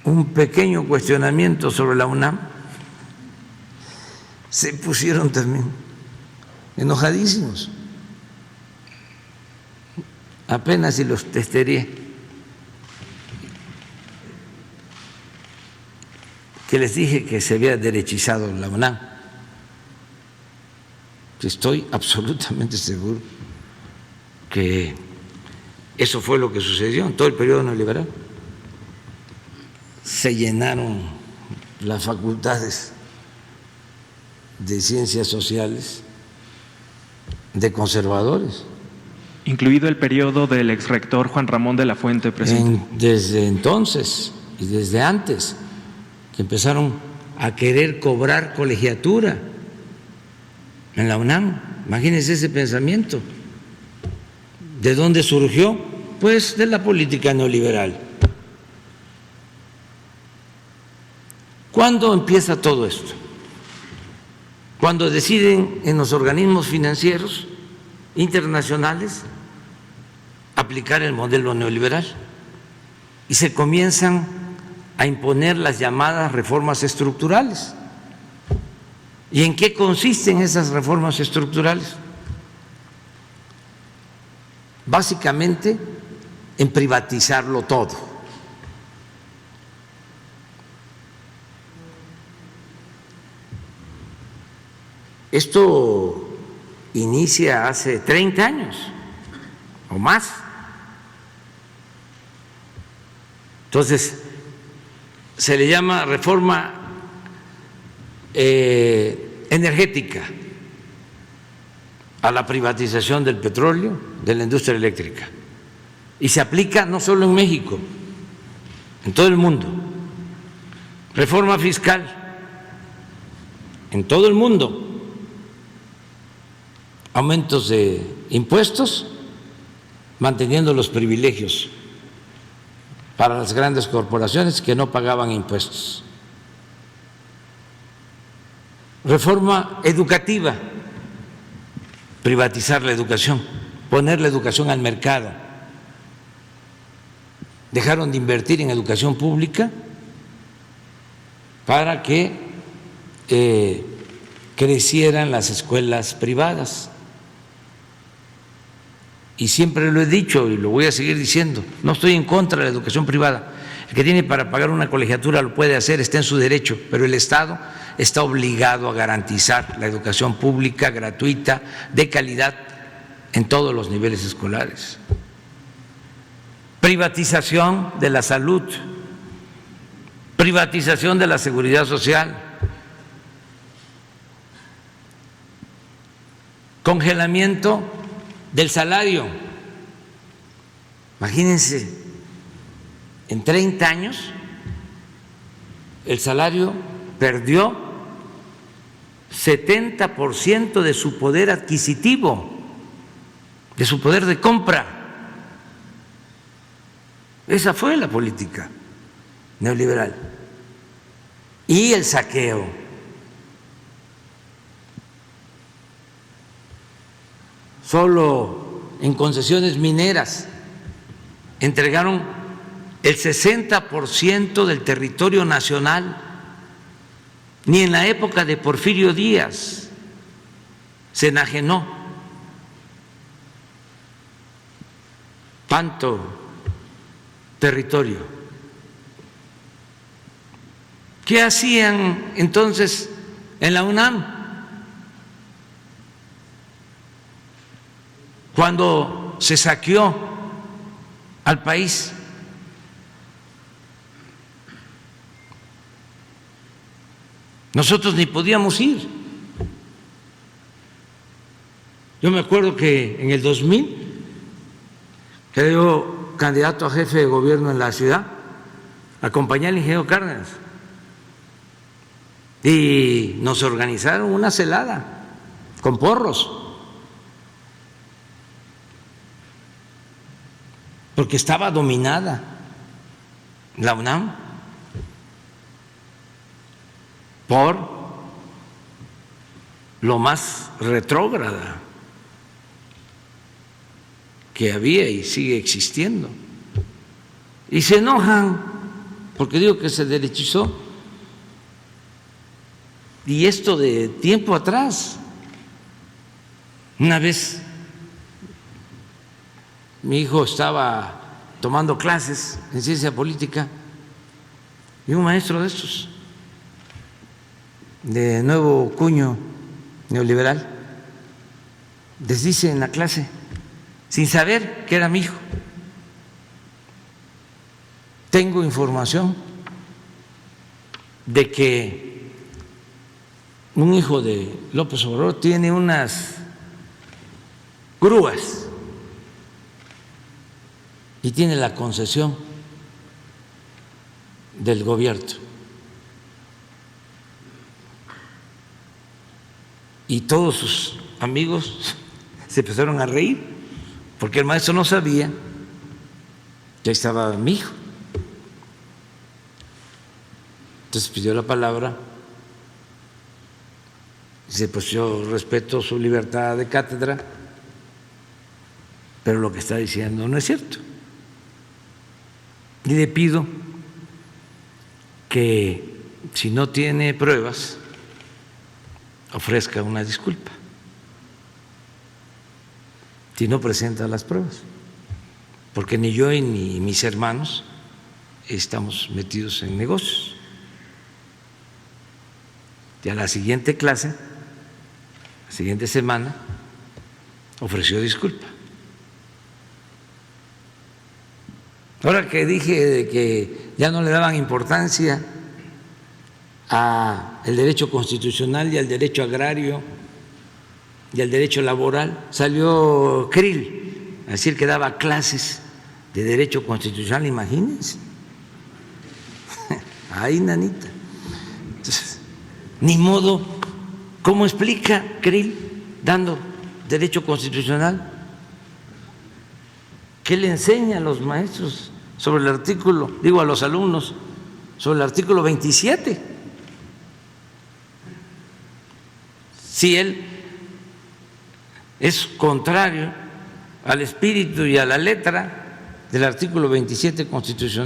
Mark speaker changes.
Speaker 1: un pequeño cuestionamiento sobre la UNAM, se pusieron también enojadísimos. Apenas si los testereé, que les dije que se había derechizado la UNAM. Estoy absolutamente seguro que eso fue lo que sucedió en todo el periodo neoliberal. Se llenaron las facultades de ciencias sociales de conservadores.
Speaker 2: Incluido el periodo del exrector Juan Ramón de la Fuente, presidente.
Speaker 1: Desde entonces y desde antes, que empezaron a querer cobrar colegiatura en la UNAM. Imagínense ese pensamiento. ¿De dónde surgió? Pues de la política neoliberal. ¿Cuándo empieza todo esto? Cuando deciden en los organismos financieros internacionales aplicar el modelo neoliberal y se comienzan a imponer las llamadas reformas estructurales. ¿Y en qué consisten esas reformas estructurales? Básicamente en privatizarlo todo. Esto inicia hace 30 años o más. Entonces, se le llama reforma energética a la privatización del petróleo, de la industria eléctrica. Y se aplica no solo en México, en todo el mundo. Reforma fiscal, en todo el mundo. Aumentos de impuestos, manteniendo los privilegios para las grandes corporaciones que no pagaban impuestos. Reforma educativa, privatizar la educación, poner la educación al mercado. Dejaron de invertir en educación pública para que crecieran las escuelas privadas. Y siempre lo he dicho y lo voy a seguir diciendo, no estoy en contra de la educación privada. El que tiene para pagar una colegiatura lo puede hacer, está en su derecho, pero el Estado está obligado a garantizar la educación pública, gratuita, de calidad, en todos los niveles escolares. Privatización de la salud, privatización de la seguridad social, congelamiento del salario. Imagínense, en 30 años el salario perdió 70% de su poder adquisitivo, de su poder de compra. Esa fue la política neoliberal. Y el saqueo. Solo en concesiones mineras entregaron el 60% del territorio nacional. Ni en la época de Porfirio Díaz se enajenó tanto territorio. ¿Qué hacían entonces en la UNAM? Cuando se saqueó al país, nosotros ni podíamos ir. Yo me acuerdo que en el 2000, que era yo candidato a jefe de gobierno en la ciudad, acompañé al ingeniero Cárdenas y nos organizaron una celada con porros, porque estaba dominada la UNAM por lo más retrógrada que había y sigue existiendo. Y se enojan porque digo que se derechizó, y esto de tiempo atrás. Una vez mi hijo estaba tomando clases en ciencia política y un maestro de estos, de nuevo cuño neoliberal, les dice en la clase, sin saber que era mi hijo: tengo información de que un hijo de López Obrador tiene unas grúas y tiene la concesión del gobierno. Y todos sus amigos se empezaron a reír, porque el maestro no sabía que ahí estaba mi hijo. Entonces pidió la palabra. Dice, pues yo respeto su libertad de cátedra, pero lo que está diciendo no es cierto. Y le pido que, si no tiene pruebas, ofrezca una disculpa, si no presenta las pruebas, porque ni yo ni mis hermanos estamos metidos en negocios. Y a la siguiente clase, la siguiente semana, ofreció disculpa. Ahora que dije de que ya no le daban importancia al derecho constitucional y al derecho agrario y al derecho laboral, salió Krill a decir que daba clases de derecho constitucional, imagínense. Ay, nanita. Entonces, ni modo, ¿cómo explica Krill dando derecho constitucional? ¿Qué le enseña a los maestros sobre el artículo, a los alumnos, sobre el artículo 27? Si él es contrario al espíritu y a la letra del artículo 27 constitucional.